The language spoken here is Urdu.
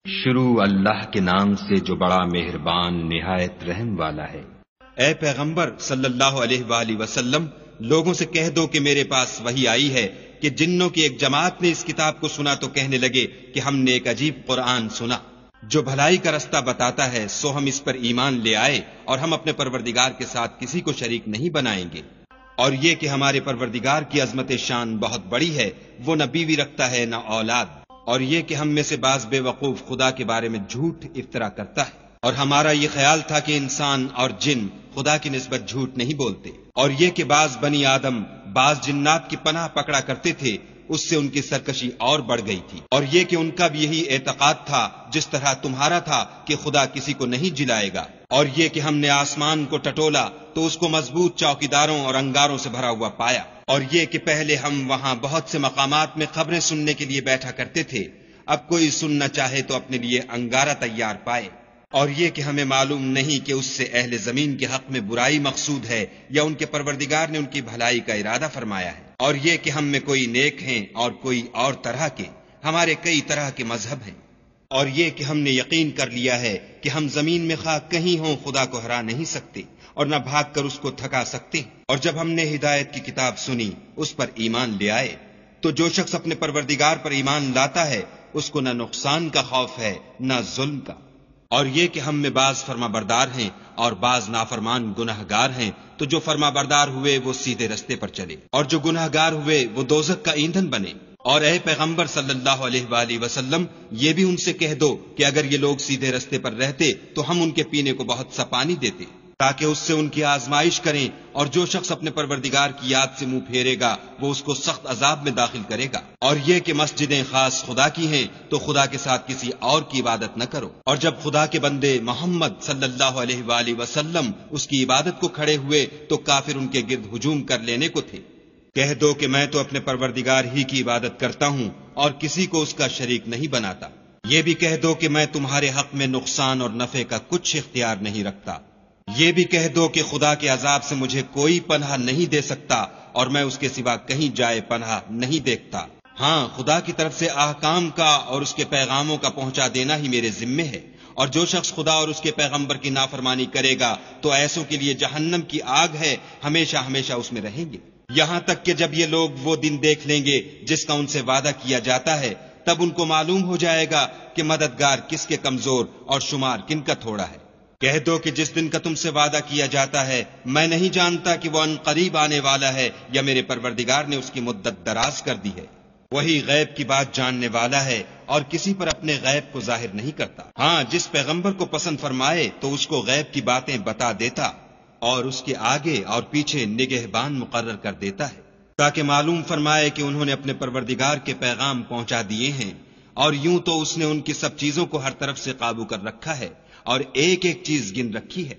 شروع اللہ کے نام سے جو بڑا مہربان نہایت رحم والا ہے۔ اے پیغمبر صلی اللہ علیہ وآلہ وسلم، لوگوں سے کہہ دو کہ میرے پاس وحی آئی ہے کہ جنوں کی ایک جماعت نے اس کتاب کو سنا تو کہنے لگے کہ ہم نے ایک عجیب قرآن سنا جو بھلائی کا رستہ بتاتا ہے، سو ہم اس پر ایمان لے آئے اور ہم اپنے پروردگار کے ساتھ کسی کو شریک نہیں بنائیں گے۔ اور یہ کہ ہمارے پروردگار کی عظمت شان بہت بڑی ہے، وہ نہ بیوی رکھتا ہے نہ اولاد، اور یہ کہ ہم میں سے بعض بے وقوف خدا کے بارے میں جھوٹ افطرا کرتا ہے، اور ہمارا یہ خیال تھا کہ انسان اور جن خدا کی نسبت جھوٹ نہیں بولتے، اور یہ کہ بعض بنی آدم بعض جنات کی پناہ پکڑا کرتے تھے، اس سے ان کی سرکشی اور بڑھ گئی تھی، اور یہ کہ ان کا بھی یہی اعتقاد تھا جس طرح تمہارا تھا کہ خدا کسی کو نہیں جلائے گا، اور یہ کہ ہم نے آسمان کو ٹٹولا تو اس کو مضبوط چوکیداروں اور انگاروں سے بھرا ہوا پایا، اور یہ کہ پہلے ہم وہاں بہت سے مقامات میں خبریں سننے کے لیے بیٹھا کرتے تھے، اب کوئی سننا چاہے تو اپنے لیے انگارہ تیار پائے، اور یہ کہ ہمیں معلوم نہیں کہ اس سے اہل زمین کے حق میں برائی مقصود ہے یا ان کے پروردگار نے ان کی بھلائی کا ارادہ فرمایا ہے، اور یہ کہ ہم میں کوئی نیک ہیں اور کوئی اور طرح کے، ہمارے کئی طرح کے مذہب ہیں، اور یہ کہ ہم نے یقین کر لیا ہے کہ ہم زمین میں خواہ کہیں ہوں خدا کو ہرا نہیں سکتے اور نہ بھاگ کر اس کو تھکا سکتے، اور جب ہم نے ہدایت کی کتاب سنی اس پر ایمان لے آئے، تو جو شخص اپنے پروردگار پر ایمان لاتا ہے اس کو نہ نقصان کا خوف ہے نہ ظلم کا، اور یہ کہ ہم میں بعض فرما بردار ہیں اور بعض نافرمان گناہگار ہیں، تو جو فرما بردار ہوئے وہ سیدھے رستے پر چلے اور جو گناہگار ہوئے وہ دوزخ کا ایندھن بنے۔ اور اے پیغمبر صلی اللہ علیہ وآلہ وسلم، یہ بھی ان سے کہہ دو کہ اگر یہ لوگ سیدھے رستے پر رہتے تو ہم ان کے پینے کو بہت سا پانی دیتے تاکہ اس سے ان کی آزمائش کریں، اور جو شخص اپنے پروردگار کی یاد سے منہ پھیرے گا وہ اس کو سخت عذاب میں داخل کرے گا، اور یہ کہ مسجدیں خاص خدا کی ہیں تو خدا کے ساتھ کسی اور کی عبادت نہ کرو، اور جب خدا کے بندے محمد صلی اللہ علیہ وآلہ وسلم اس کی عبادت کو کھڑے ہوئے تو کافر ان کے گرد ہجوم کر لینے کو تھے، کہہ دو کہ میں تو اپنے پروردگار ہی کی عبادت کرتا ہوں اور کسی کو اس کا شریک نہیں بناتا، یہ بھی کہہ دو کہ میں تمہارے حق میں نقصان اور نفع کا کچھ اختیار نہیں رکھتا، یہ بھی کہہ دو کہ خدا کے عذاب سے مجھے کوئی پناہ نہیں دے سکتا اور میں اس کے سوا کہیں جائے پناہ نہیں دیکھتا، ہاں خدا کی طرف سے احکام کا اور اس کے پیغاموں کا پہنچا دینا ہی میرے ذمے ہے، اور جو شخص خدا اور اس کے پیغمبر کی نافرمانی کرے گا تو ایسوں کے لیے جہنم کی آگ ہے، ہمیشہ ہمیشہ اس میں رہیں گے، یہاں تک کہ جب یہ لوگ وہ دن دیکھ لیں گے جس کا ان سے وعدہ کیا جاتا ہے، تب ان کو معلوم ہو جائے گا کہ مددگار کس کے کمزور اور شمار کن کا تھوڑا ہے۔ کہہ دو کہ جس دن کا تم سے وعدہ کیا جاتا ہے میں نہیں جانتا کہ وہ ان قریب آنے والا ہے یا میرے پروردگار نے اس کی مدت دراز کر دی ہے، وہی غیب کی بات جاننے والا ہے اور کسی پر اپنے غیب کو ظاہر نہیں کرتا، ہاں جس پیغمبر کو پسند فرمائے تو اس کو غیب کی باتیں بتا دیتا اور اس کے آگے اور پیچھے نگہبان مقرر کر دیتا ہے تاکہ معلوم فرمائے کہ انہوں نے اپنے پروردگار کے پیغام پہنچا دیے ہیں، اور یوں تو اس نے ان کی سب چیزوں کو ہر طرف سے قابو کر رکھا ہے اور ایک ایک چیز گن رکھی ہے۔